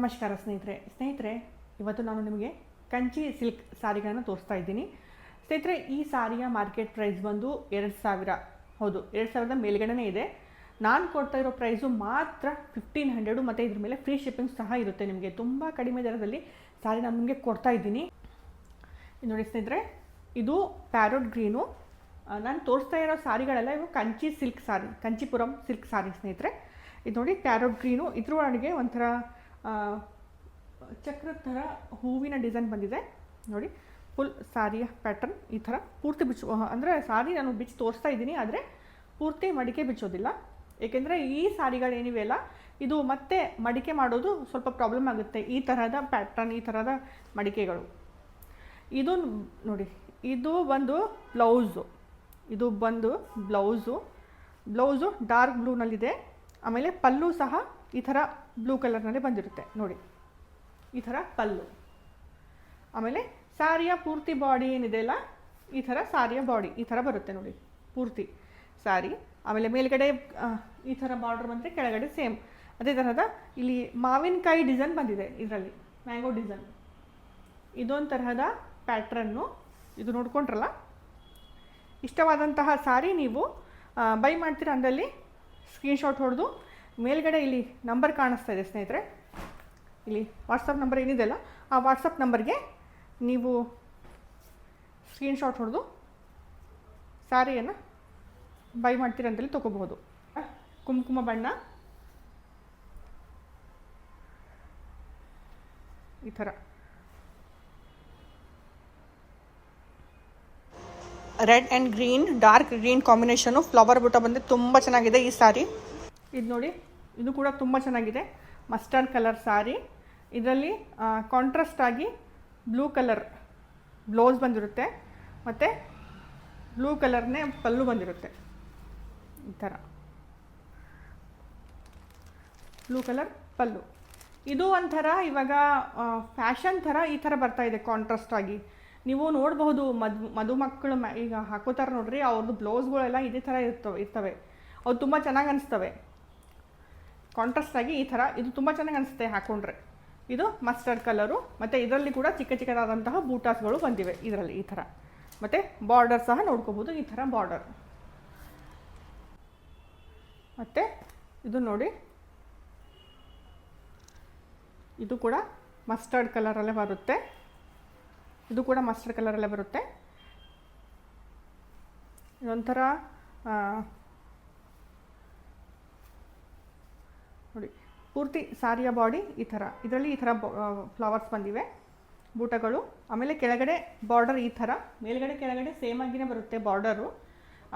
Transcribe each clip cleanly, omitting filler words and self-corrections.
ನಮಸ್ಕಾರ ಸ್ನೇಹಿತರೆ ಇವತ್ತು ನಾನು ನಿಮಗೆ ಕಂಚಿ ಸಿಲ್ಕ್ ಸಾರಿಗಳನ್ನು ತೋರಿಸ್ತಾ ಇದ್ದೀನಿ. ಸ್ನೇಹಿತರೆ, ಈ ಸಾರಿಯ ಮಾರ್ಕೆಟ್ ಪ್ರೈಸ್ ಬಂದು 2000. ಹೌದು, 2000 ಮೇಲ್ಗಡೆನೇ ಇದೆ. ನಾನು ಕೊಡ್ತಾ ಇರೋ ಪ್ರೈಸು ಮಾತ್ರ 1500 ಮತ್ತು ಇದ್ರ ಮೇಲೆ ಫ್ರೀ ಶಿಪ್ಪಿಂಗ್ ಸಹ ಇರುತ್ತೆ. ನಿಮಗೆ ತುಂಬ ಕಡಿಮೆ ದರದಲ್ಲಿ ಸಾರಿ ನಾನು ನಿಮಗೆ ಕೊಡ್ತಾ ಇದ್ದೀನಿ. ನೋಡಿ ಸ್ನೇಹಿತರೆ, ಇದು ಪ್ಯಾರೋಟ್ ಗ್ರೀನು. ನಾನು ತೋರಿಸ್ತಾ ಇರೋ ಸಾರಿಗಳೆಲ್ಲ ಇವು ಕಂಚಿ ಸಿಲ್ಕ್ ಸಾರಿ, ಕಂಚಿಪುರಂ ಸಿಲ್ಕ್ ಸಾರಿ ಸ್ನೇಹಿತರೆ. ಇದು ನೋಡಿ ಪ್ಯಾರೋಟ್ ಗ್ರೀನು. ಇದ್ರೊಳಗೆ ಒಂಥರ ಚಕ್ರದ ಥರ ಹೂವಿನ ಡಿಸೈನ್ ಬಂದಿದೆ ನೋಡಿ. ಫುಲ್ ಸಾರಿಯ ಪ್ಯಾಟರ್ನ್ ಈ ಥರ ಪೂರ್ತಿ ಅಂದರೆ ಸಾರಿ ನಾನು ಬಿಚ್ಚಿ ತೋರಿಸ್ತಾ ಇದ್ದೀನಿ, ಆದರೆ ಪೂರ್ತಿ ಮಡಿಕೆ ಬಿಚ್ಚೋದಿಲ್ಲ. ಏಕೆಂದರೆ ಈ ಸಾರಿಗಳೇನಿವೆಯಲ್ಲ, ಇದು ಮತ್ತೆ ಮಡಿಕೆ ಮಾಡೋದು ಸ್ವಲ್ಪ ಪ್ರಾಬ್ಲಮ್ ಆಗುತ್ತೆ. ಈ ಥರದ ಪ್ಯಾಟರ್ನ್, ಈ ಥರದ ಮಡಿಕೆಗಳು. ಇದು ನೋಡಿ, ಇದು ಬಂದು ಬ್ಲೌಸು. ಇದು ಬಂದು ಬ್ಲೌಸು ಡಾರ್ಕ್ ಬ್ಲೂನಲ್ಲಿದೆ. ಆಮೇಲೆ ಪಲ್ಲು ಸಹ ಈ ಥರ ಬ್ಲೂ ಕಲರ್ನಲ್ಲಿ ಬಂದಿರುತ್ತೆ ನೋಡಿ, ಈ ಥರ ಪಲ್ಲು. ಆಮೇಲೆ ಸಾರಿಯ ಪೂರ್ತಿ ಬಾಡಿ ಏನಿದೆಯಲ್ಲ, ಈ ಥರ ಸಾರಿಯ ಬಾಡಿ ಈ ಥರ ಬರುತ್ತೆ ನೋಡಿ, ಪೂರ್ತಿ ಸಾರಿ. ಆಮೇಲೆ ಮೇಲ್ಗಡೆ ಈ ಥರ ಬಾರ್ಡರ್ ಬಂದರೆ ಕೆಳಗಡೆ ಸೇಮ್ ಅದೇ ಥರದ ಇಲ್ಲಿ ಮಾವಿನಕಾಯಿ ಡಿಸೈನ್ ಬಂದಿದೆ, ಇದರಲ್ಲಿ ಮ್ಯಾಂಗೋ ಡಿಸೈನ್. ಇದೊಂದು ತರಹದ ಪ್ಯಾಟ್ರನ್ನು. ಇದು ನೋಡ್ಕೊಂಡ್ರಲ್ಲ, ಇಷ್ಟವಾದಂತಹ ಸಾರಿ ನೀವು ಬೈ ಮಾಡ್ತೀರಾ ಅಂದಲ್ಲಿ ಸ್ಕ್ರೀನ್ಶಾಟ್ ಹೊಡೆದು ಮೇಲ್ಗಡೆ ಇಲ್ಲಿ ನಂಬರ್ ಕಾಣಿಸ್ತಾ ಇದೆ ಸ್ನೇಹಿತರೆ, ಇಲ್ಲಿ ವಾಟ್ಸಪ್ ನಂಬರ್ ಏನಿದೆಯಲ್ಲ, ಆ ವಾಟ್ಸಪ್ ನಂಬರ್ಗೆ ನೀವು ಸ್ಕ್ರೀನ್ಶಾಟ್ ಹೊಡೆದು ಸಾರಿಯನ್ನು ಬೈ ಮಾಡ್ತೀರ ಅಂತೇಳಿ ತೊಗೋಬಹುದು. ಕುಂಕುಮ ಬಣ್ಣ ಈ ಥರ red and green, dark green combination, flower ಬುಟ್ಟ ಬಂದು ತುಂಬ ಚೆನ್ನಾಗಿದೆ ಈ ಸಾರಿ. ಇದು ನೋಡಿ, ಇದು ಕೂಡ ತುಂಬ ಚೆನ್ನಾಗಿದೆ. ಮಸ್ಟರ್ಡ್ ಕಲರ್ ಸಾರಿ. ಇದರಲ್ಲಿ ಕಾಂಟ್ರಾಸ್ಟ್ ಆಗಿ ಬ್ಲೂ ಕಲರ್ ಬ್ಲೌಸ್ ಬಂದಿರುತ್ತೆ ಮತ್ತು ಬ್ಲೂ ಕಲರ್ನೇ ಪಲ್ಲು ಬಂದಿರುತ್ತೆ. ಈ ಥರ ಬ್ಲೂ ಕಲರ್ ಪಲ್ಲು. ಇದು ಒಂಥರ ಇವಾಗ ಫ್ಯಾಷನ್ ಥರ ಈ ಥರ ಬರ್ತಾ ಇದೆ ಕಾಂಟ್ರಾಸ್ಟ್ ಆಗಿ. ನೀವು ನೋಡಬಹುದು, ಮದುಮಕ್ಕಳು ಈಗ ಹಾಕೋತಾರೆ ನೋಡ್ರಿ, ಅವ್ರದ್ದು ಬ್ಲೌಸ್ಗಳೆಲ್ಲ ಇದೇ ಥರ ಇರ್ತವೆ. ಅವು ತುಂಬ ಚೆನ್ನಾಗಿ ಅನಿಸ್ತವೆ ಕಾಂಟ್ರಾಸ್ಟ್ ಆಗಿ ಈ ಥರ. ಇದು ತುಂಬ ಚೆನ್ನಾಗಿ ಅನಿಸುತ್ತೆ ಹಾಕ್ಕೊಂಡ್ರೆ. ಇದು ಮಸ್ಟರ್ಡ್ ಕಲರು ಮತ್ತು ಇದರಲ್ಲಿ ಕೂಡ ಚಿಕ್ಕ ಚಿಕ್ಕದಾದಂತಹ ಬೂಟಾಸ್ಗಳು ಬಂದಿವೆ ಇದರಲ್ಲಿ ಈ ಥರ. ಮತ್ತು ಬಾರ್ಡರ್ ಸಹ ನೋಡ್ಕೋಬೋದು, ಈ ಥರ ಬಾರ್ಡರ್. ಮತ್ತು ಇದು ನೋಡಿ, ಇದು ಕೂಡ ಮಸ್ಟರ್ಡ್ ಕಲರಲ್ಲೇ ಬರುತ್ತೆ. ಇದು ಕೂಡ ಮಸ್ಟರ್ಡ್ ಕಲರಲ್ಲೇ ಬರುತ್ತೆ. ಇದೊಂಥರ ನೋಡಿ, ಪೂರ್ತಿ ಸಾರಿಯ ಬಾಡಿ ಈ ಥರ. ಇದರಲ್ಲಿ ಈ ಥರ ಫ್ಲವರ್ಸ್ ಬಂದಿವೆ, ಬೂಟಗಳು. ಆಮೇಲೆ ಕೆಳಗಡೆ ಬಾರ್ಡರ್ ಈ ಥರ, ಮೇಲ್ಗಡೆ ಕೆಳಗಡೆ ಸೇಮ್ ಆಗಿನೇ ಬರುತ್ತೆ ಬಾರ್ಡರು.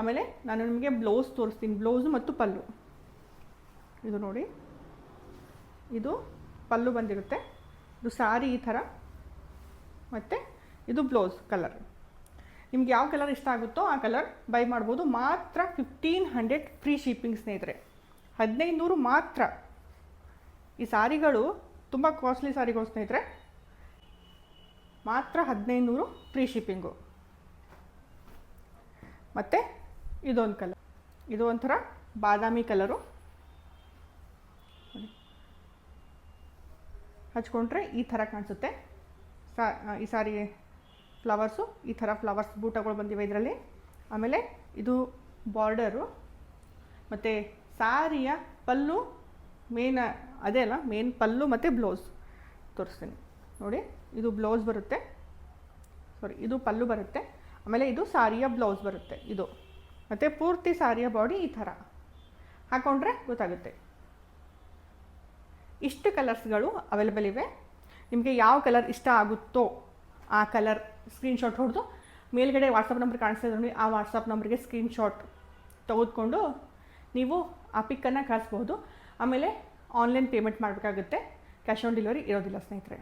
ಆಮೇಲೆ ನಾನು ನಿಮಗೆ ಬ್ಲೌಸ್ ತೋರಿಸ್ತೀನಿ, ಬ್ಲೌಸು ಮತ್ತು ಪಲ್ಲು. ಇದು ನೋಡಿ, ಇದು ಪಲ್ಲು ಬಂದಿರುತ್ತೆ. ಇದು ಸಾರಿ ಈ ಥರ, ಮತ್ತು ಇದು ಬ್ಲೌಸ್ ಕಲರ್. ನಿಮ್ಗೆ ಯಾವ ಕಲರ್ ಇಷ್ಟ ಆಗುತ್ತೋ ಆ ಕಲರ್ ಬೈ ಮಾಡ್ಬೋದು. ಮಾತ್ರ 1500 ಫ್ರೀ ಶಿಪ್ಪಿಂಗ್ ಸ್ನೇಹಿತರೆ. 1500 ಮಾತ್ರ. ಈ ಸಾರಿಗಳು ತುಂಬ ಕಾಸ್ಟ್ಲಿ ಸಾರಿಗಳು ಸ್ನೇಹಿತರೆ. ಮಾತ್ರ 1500 ಫ್ರೀ ಶಿಪ್ಪಿಂಗು. ಮತ್ತು ಇದೊಂದು ಕಲರ್, ಇದು ಒಂಥರ ಬಾದಾಮಿ ಕಲರು. ಹಚ್ಕೊಂಡ್ರೆ ಈ ಥರ ಕಾಣಿಸುತ್ತೆ ಈ ಸಾರಿ. ಫ್ಲವರ್ಸು ಈ ಥರ ಫ್ಲವರ್ಸ್ ಬೂಟಗಳು ಬಂದಿವೆ ಇದರಲ್ಲಿ. ಆಮೇಲೆ ಇದು ಬಾರ್ಡರು ಮತ್ತು ಸಾರಿಯ ಪಲ್ಲು ಮೇನ್ ಅದೇ ಅಲ್ಲ, ಮೇನ್ ಪಲ್ಲು ಮತ್ತು ಬ್ಲೌಸ್ ತೋರಿಸ್ತೀನಿ ನೋಡಿ. ಇದು ಬ್ಲೌಸ್ ಬರುತ್ತೆ, ಇದು ಪಲ್ಲು ಬರುತ್ತೆ. ಆಮೇಲೆ ಇದು ಸಾರಿಯ ಬ್ಲೌಸ್ ಬರುತ್ತೆ ಇದು. ಮತ್ತು ಪೂರ್ತಿ ಸಾರಿಯ ಬಾಡಿ ಈ ಥರ ಹಾಕ್ಕೊಂಡ್ರೆ ಗೊತ್ತಾಗುತ್ತೆ. ಇಷ್ಟು ಕಲರ್ಸ್ಗಳು ಅವೈಲೇಬಲ್ ಇವೆ. ನಿಮಗೆ ಯಾವ ಕಲರ್ ಇಷ್ಟ ಆಗುತ್ತೋ ಆ ಕಲರ್ ಸ್ಕ್ರೀನ್ಶಾಟ್ ಹೊಡೆದು ಮೇಲ್ಗಡೆ ವಾಟ್ಸಪ್ ನಂಬರ್ ಕಾಣಿಸ್ತಾ ಇದೆ ನೋಡಿ, ಆ ವಾಟ್ಸಪ್ ನಂಬರ್ಗೆ ಸ್ಕ್ರೀನ್ಶಾಟ್ ತೆಗೆದುಕೊಂಡು ನೀವು ಆ ಪಿಕ್ಕನ್ನು ಕಳಿಸ್ಬೋದು. ಆಮೇಲೆ ಆನ್ಲೈನ್ ಪೇಮೆಂಟ್ ಮಾಡಬೇಕಾಗುತ್ತೆ, ಕ್ಯಾಶ್ ಆನ್ ಡೆಲಿವರಿ ಇರೋದಿಲ್ಲ ಸ್ನೇಹಿತರೆ.